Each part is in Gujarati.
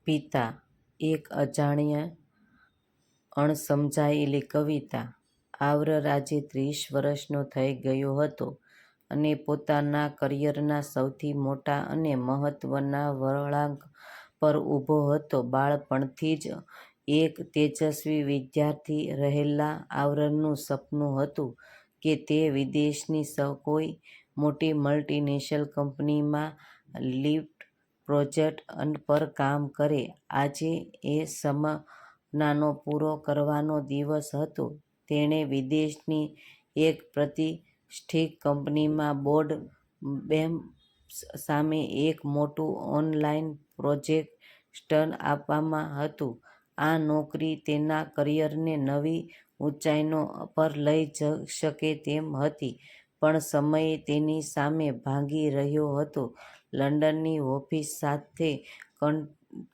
પિતા. એક અજાણ્યા અણસમજાયેલી કવિતા. આવરર આજે 30 વર્ષનો થઈ ગયો હતો અને પોતાના કરિયરના સૌથી મોટા અને મહત્વના વળાંક પર ઊભો હતો. બાળપણથી જ એક તેજસ્વી વિદ્યાર્થી રહેલા આવરરનું સપનું હતું કે તે વિદેશની કોઈ મોટી મલ્ટીનેશનલ કંપનીમાં લીડ પ્રોજેક્ટ પર કામ કરે. આજે એ સપનાનો પૂરો કરવાનો દિવસ હતો. તેણે વિદેશની એક પ્રતિષ્ઠિત કંપનીમાં બોર્ડ મેમ્બર્સ સામે એક મોટું ઓનલાઈન પ્રેઝન્ટેશન આપવાનું હતું. આ નોકરી તેના કરિયરને નવી ઊંચાઈઓ પર લઈ જઈ શકે તેમ હતી, પણ સમય તેની સામે ભાગી રહ્યો હતો. લંડનની ઓફિસ સાથે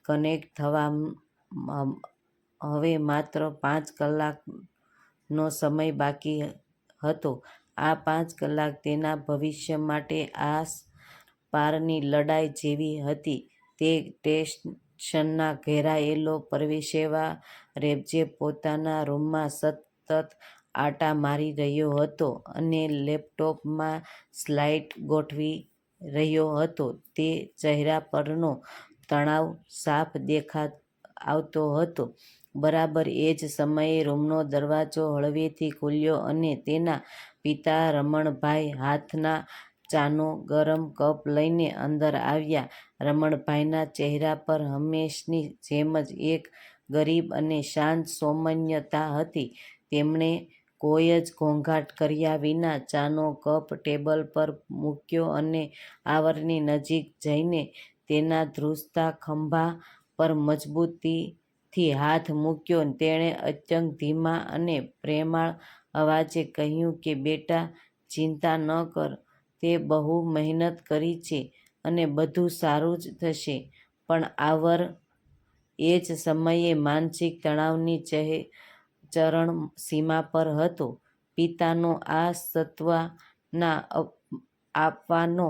કનેક્ટ થવા હવે માત્ર 5 કલાકનો સમય બાકી હતો. આ 5 કલાક તેના ભવિષ્ય માટે આર-પારની લડાઈ જેવી હતી. તે ટેન્શનથી ઘેરાયેલો પેશેવર રેબઝે પોતાના રૂમમાં સતત આંટા મારી રહ્યો હતો અને લેપટોપમાં સ્લાઇડ્સ ગોઠવી રહ્યો હતો. તેના ચહેરા પરનો તણાવ સાફ દેખાતો હતો. બરાબર એ જ સમયે રૂમનો દરવાજો હળવેથી ખુલ્યો અને તેના પિતા રમણભાઈ હાથમાં ચાનો ગરમ કપ લઈને અંદર આવ્યા. રમણભાઈના ચહેરા પર હંમેશની જેમ એક ગંભીર અને શાંત સૌમ્યતા હતી. તેમણે કોઈ જ ઘોંઘાટ કર્યા વિના ચાનો કપ ટેબલ પર મૂક્યો અને આવરરની નજીક જઈને તેના ધ્રૂજતા ખભા પર મજબૂતીથી હાથ મૂક્યો. તેણે અત્યંત ધીમા અને પ્રેમાળ અવાજે કહ્યું કે બેટા, ચિંતા ન કર. તે બહુ મહેનત કરી છે અને બધું સારું જ થશે. પણ આવર એ જ સમયે માનસિક તણાવની ચરમસીમા પર હતો. પિતાનો આ સાંત્વના આપવાનો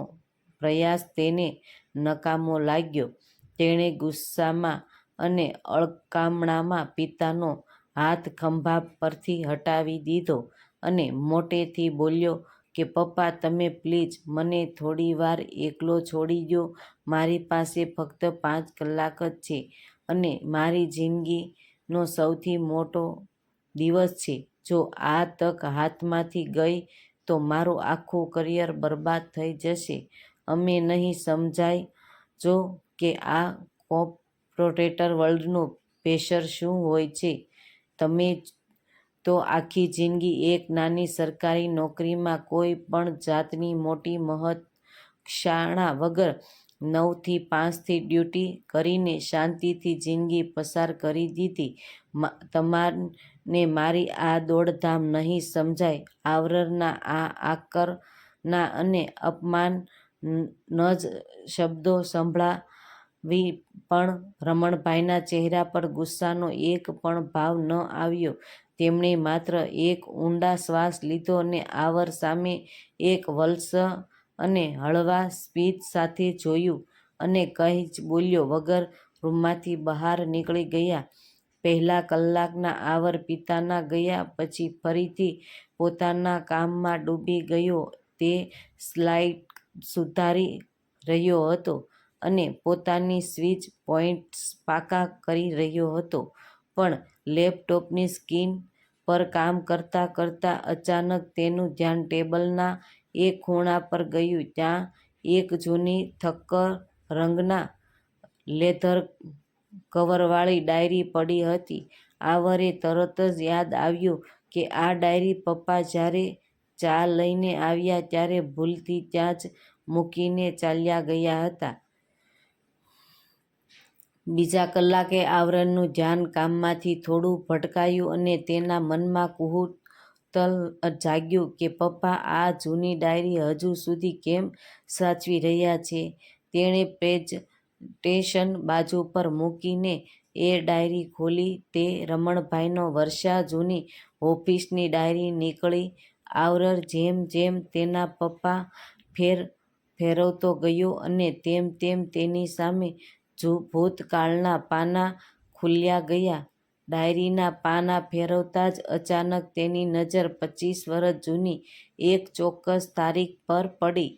પ્રયાસ તેને નકામો લાગ્યો. તેણે ગુસ્સામાં અને અકળામણમાં પિતાનો હાથ ખભા પરથી હટાવી દીધો અને મોટેથી બોલ્યો કે પપ્પા, તમે પ્લીઝ મને થોડીવાર એકલો છોડી દો. મારી પાસે ફક્ત 5 કલાક જ છે અને મારી જિંદગીનો સૌથી મોટો દિવસ છે. જો આ તક હાથમાંથી ગઈ તો મારું આખું કરિયર બરબાદ થઈ જશે. તમે નહીં સમજો કે આ કોર્પોરેટ વર્લ્ડનું પ્રેશર શું હોય છે. તમે તો આખી જિંદગી એક નાની સરકારી નોકરીમાં કોઈ પણ જાતની મોટી મહેનતાણા વગર 9 થી 5 ની ડ્યૂટી કરીને શાંતિથી જિંદગી પસાર કરી દીધી. તમને મારી આ દોડધામ નહીં સમજાય. આવરરના આ આકરના અને અપમાનજનક શબ્દો સાંભળવી પણ રમણભાઈના ચહેરા પર ગુસ્સાનો એક પણ ભાવ ન આવ્યો. તેમણે માત્ર એક ઊંડો શ્વાસ લીધો અને આવર સામે એક વલ્સલ અને હળવા સ્મિત સાથે જોયું અને કંઈ જ બોલ્યા વગર રૂમમાંથી બહાર નીકળી ગયા. પહેલા કલાકમાં આવર પિતાના ગયા પછી ફરીથી પોતાના કામમાં ડૂબી ગયો. તે સ્લાઇડ્સ સુધારી રહ્યો હતો અને પોતાના સ્વિચ પોઇન્ટ્સ પાકા કરી રહ્યો હતો, પણ લેપટોપની સ્ક્રીન પર કામ કરતાં કરતાં અચાનક તેનું ધ્યાન ટેબલના એક ખૂણા પર ગયું. ત્યાં એક જૂની ધક્કર રંગના લેધર કવરવાળી ડાયરી પડી હતી. આવરને તરત જ યાદ આવ્યું કે આ ડાયરી પપ્પા જ્યારે ચા લઈને આવ્યા ત્યારે ભૂલથી ત્યાં જ મૂકીને ચાલ્યા ગયા હતા. બીજા કલાકે આવરનું ધ્યાન કામમાંથી થોડું ભટકાયું અને તેના મનમાં કુતૂહલ જાગ્યું કે પપ્પા આ જૂની ડાયરી હજુ સુધી કેમ સાચવી રહ્યા છે. તેણે પ્રેઝન્ટેશન બાજુ પર મૂકીને એ ડાયરી ખોલી. તે રમણભાઈની વર્ષો જૂની ઓફિસની ડાયરી નીકળી. આવર જેમ જેમ તેના પાનાં ફેરવતો ગયો અને તેમ તેમ તેની સામે ભૂતકાળના પાના ખુલ્યા ગયા. ડાયરીના પાના ફેરવતા જ અચાનક તેની નજર 25 વર્ષ જૂની એક ચોક્કસ તારીખ પર પડી.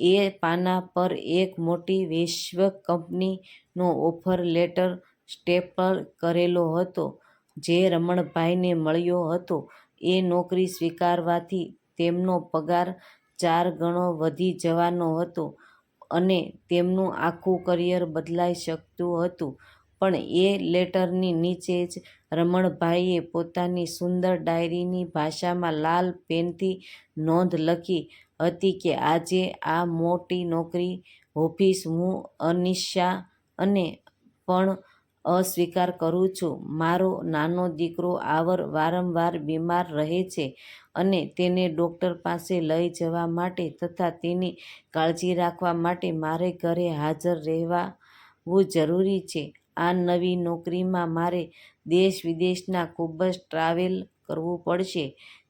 એ પાના પર એક મોટી વૈશ્વિક કંપનીનો ઓફર લેટર સ્ટેમ્પ કરેલો હતો, જે રમણભાઈને મળ્યો હતો. એ નોકરી સ્વીકારવાથી તેમનો પગાર 4 ગણો વધી જવાનો હતો અને તેમનું આખું કરિયર બદલાઈ શકતું હતું. પણ એ લેટરની નીચે જ રમણભાઈએ પોતાની સુંદર ડાયરીની ભાષામાં લાલ પેનથી નોંધ લખી હતી કે આજે આ મોટી નોકરી ઓફિસ હું અનિચ્છા પણ અસ્વીકાર કરું છું. મારો નાનો દીકરો વારંવાર બીમાર રહે છે અને તેને ડોક્ટર પાસે લઈ જવા માટે તથા તેની કાળજી રાખવા માટે મારે ઘરે હાજર રહેવું જરૂરી છે. આ નવી નોકરીમાં મારે દેશ-વિદેશના ખૂબ જ ટ્રાવેલ કરવું પડશે,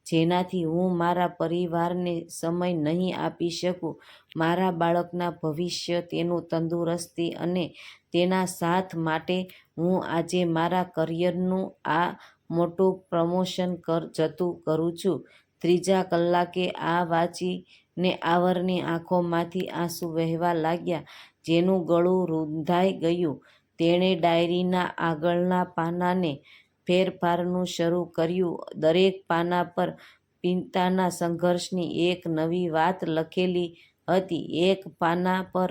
જેનાથી હું મારા પરિવારને સમય નહીં આપી શકું. મારા બાળકના ભવિષ્ય, તેનું તંદુરસ્તી અને તેના સાથ માટે હું આજે મારા કરિયરનું આ મોટું પ્રમોશન જતું કરું છું. 3જા કલાકે આ વાંચીને આરવની આંખોમાંથી આંસુ વહેવા લાગ્યા, જેનું ગળું રૂંધાઈ ગયું. તેણે ડાયરીના આગળના પાનાને ફેરવવાનું શરૂ કર્યું. દરેક પાના પર પિતાના સંઘર્ષની એક નવી વાત લખેલી હતી. એક પાના પર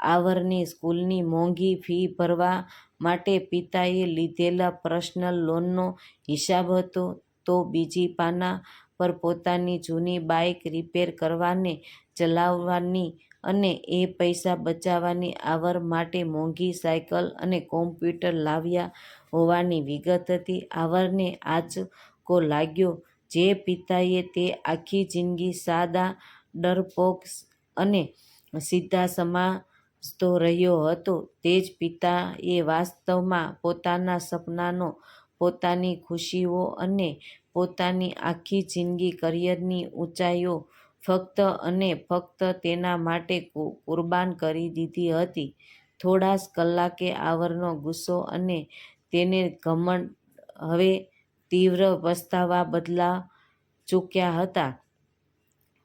આરવની સ્કૂલની મોંઘી ફી ભરવા માટે પિતાએ લીધેલા પર્સનલ લોનનો હિસાબ હતો, તો બીજા પાના પર પોતાની જૂની બાઇક રિપેર કરવાને ચલાવવાની અને એ પૈસા બચાવીને આરવ માટે મોંઘી સાયકલ અને કોમ્પ્યુટર લાવ્યા હોવાની વિગત હતી. આરવને આંચકો લાગ્યો. જે પિતાએ તે આખી જિંદગી સાદા, ડરપોક અને સીધા સમજતો રહ્યો હતો, તે જ પિતાએ વાસ્તવમાં પોતાના સપનાઓ, પોતાની ખુશીઓ અને પોતાની આખી જિંદગી કરિયરની ઊંચાઈઓ ફક્ત અને ફક્ત તેના માટે કુરબાન કરી દીધી હતી. થોડા જ કલાકે આરવનો ગુસ્સો અને તેનો ઘમંડ હવે તીવ્ર પસ્તાવામાં બદલાઈ ચૂક્યા હતા.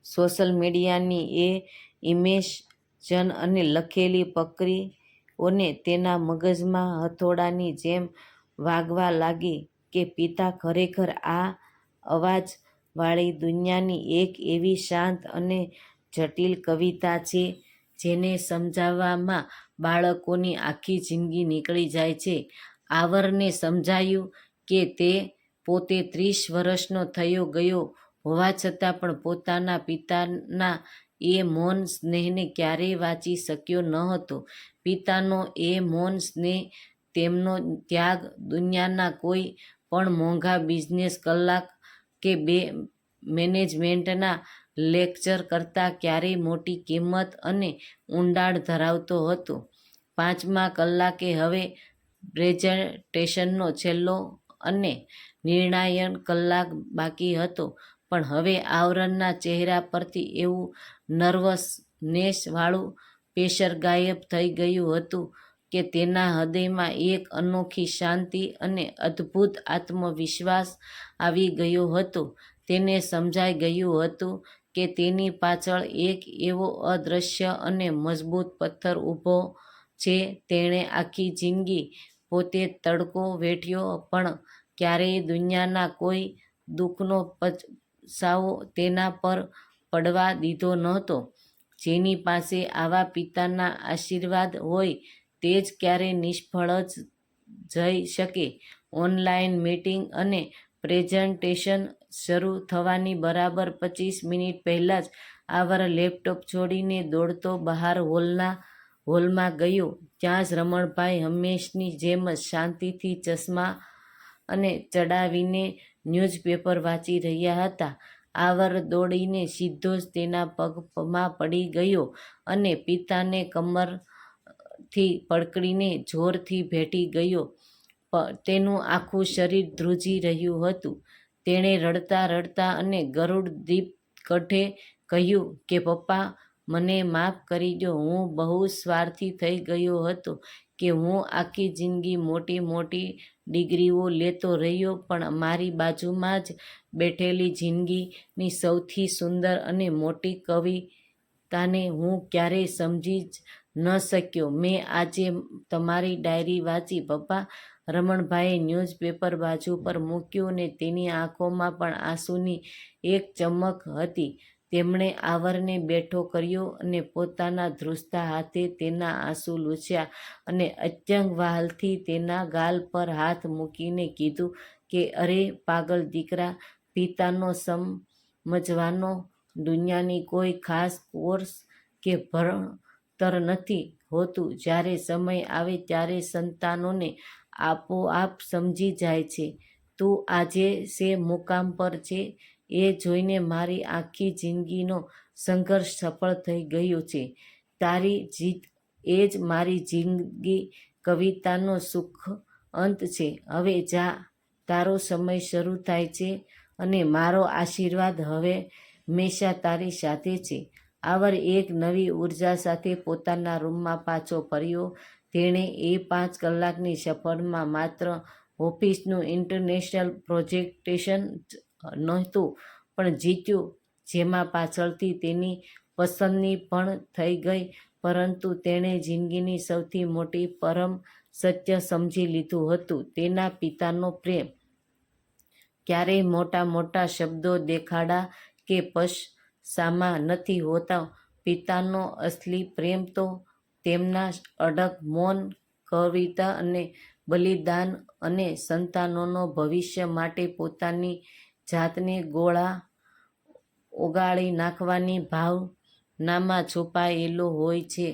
સોશિયલ મીડિયાની એ ઇમેજ અને લખેલી પંક્તિઓ તેના મગજમાં હથોડાની જેમ વાગવા લાગી કે પિતા ખરેખર આ અવાજવાળી દુનિયાની એક એવી શાંત અને જટિલ કવિતા છે, જેને સમજવામાં બાળકોની આખી જિંદગી નીકળી જાય છે. આરવને સમજાયું કે તે પોતે 30 વર્ષનો થઈ ગયો હોવા છતાં પણ પોતાના પિતાના એ મૌન સ્નેહને ક્યારેય વાંચી શક્યો ન હતો. પિતાનો એ મૌન સ્નેહ, તેમનો ત્યાગ દુનિયાના કોઈ પણ મોંઘા બિઝનેસ ક્લાસ કે મેનેજમેન્ટના લેક્ચર કરતાં ક્યારેય મોટી કિંમત અને ઊંડાણ ધરાવતો હતો. 5મા કલાકે હવે પ્રેઝન્ટેશનનો છેલ્લો અને નિર્ણાયક કલાક બાકી હતો, પણ હવે આરવના ચહેરા પરથી એવું નર્વસનેસવાળું પ્રેશર ગાયબ થઈ ગયું હતું કે તેના હૃદયમાં એક અનોખી શાંતિ અને અદ્ભુત આત્મવિશ્વાસ આવી ગયો હતો. તેને સમજાઈ ગયું હતું કે તેની પાછળ એક એવો અદૃશ્ય અને મજબૂત પથ્થર ઊભો છે. તેણે આખી જિંદગી પોતે તડકો વેઠ્યો, પણ ક્યારેય દુનિયાના કોઈ દુઃખનો પછાવો તેના પર પડવા દીધો નહોતો. જેની પાસે આવા પિતાના આશીર્વાદ હોય તે જ ક્યારેય નિષ્ફળ જઈ શકે. ઓનલાઈન મીટિંગ અને પ્રેઝન્ટેશન શરૂ થવાની બરાબર 25 મિનિટ પહેલાં જ આરવ લેપટોપ છોડીને દોડતો બહાર હોલમાં ગયો. ત્યાં જ રમણભાઈ હંમેશની જેમ શાંતિથી ચશ્મા ચડાવીને ન્યૂઝપેપર વાંચી રહ્યા હતા. આરવ દોડીને સીધો જ તેના પગમાં પડી ગયો અને પિતાને કમરથી પકડીને જોરથી ભેટી ગયો. તેનું આખું શરીર ધ્રુજી રહ્યું હતું. તેણે રડતા રડતા અને ગરુડદીપ કંઠે કહ્યું કે પપ્પા, મને માફ કરી દો. હું બહુ સ્વાર્થી થઈ ગયો હતો. કે હું આખી જિંદગી મોટી મોટી ડિગ્રીઓ લેતો રહ્યો, પણ મારી બાજુમાં જ બેઠેલી જિંદગીની સૌથી સુંદર અને મોટી કવિતાને હું ક્યારેય સમજી જ ન શક્યો. મેં આજે તમારી ડાયરી વાંચી, પપ્પા. રમણભાઈએ ન્યૂઝપેપર બાજુ પર મૂક્યું ને તેની આંખોમાં પણ આંસુની એક ચમક હતી. તેમણે આવરને બેઠો કર્યો અને પોતાના ધ્રુજતા હાથે તેના આંસુ લૂછ્યા અને અત્યંત વ્હાલથી તેના ગાલ પર હાથ મૂકીને કીધું કે, અરે પાગલ દીકરા, પિતાનો સમજવાનો દુનિયાની કોઈ ખાસ કોર્સ કે ભણતર નથી હોતું. જ્યારે સમય આવે ત્યારે સંતાનોને આપોઆપ સમજી જાય છે. તું આજે શે મુકામ પર છે એ જોઈને મારી આખી જિંદગીનો સંઘર્ષ સફળ થઈ ગયો છે. તારી જીત એ જ મારી જિંદગી કવિતાનો સુખ અંત છે. હવે જા, તારો સમય શરૂ થાય છે અને મારો આશીર્વાદ હવે હંમેશા તારી સાથે છે. આવર એક નવી ઉર્જા સાથે પોતાના રૂમમાં પાછો ફર્યો. તેણે એ 5 કલાકની સફરમાં માત્ર ઓફિસનું ઇન્ટરનેશનલ પ્રેઝન્ટેશન જ નહોતું પણ જીત્યું, જેમાં પાછળથી તેની પસંદગી પણ થઈ ગઈ, પરંતુ તેણે જિંદગીની સૌથી મોટી પરમ સત્ય સમજી લીધું હતું, તેના પિતાનો પ્રેમ ક્યારેય મોટા મોટા શબ્દો, દેખાડા કે પસરામાં નથી હોતો. પિતાનો અસલી પ્રેમ તો તેમના અડગ મૌન, કવિતા અને બલિદાન અને સંતાનોના ભવિષ્ય માટે પોતાની જાતને ઓગાળી નાખવાની ભાવનામાં છુપાયેલો હોય છે.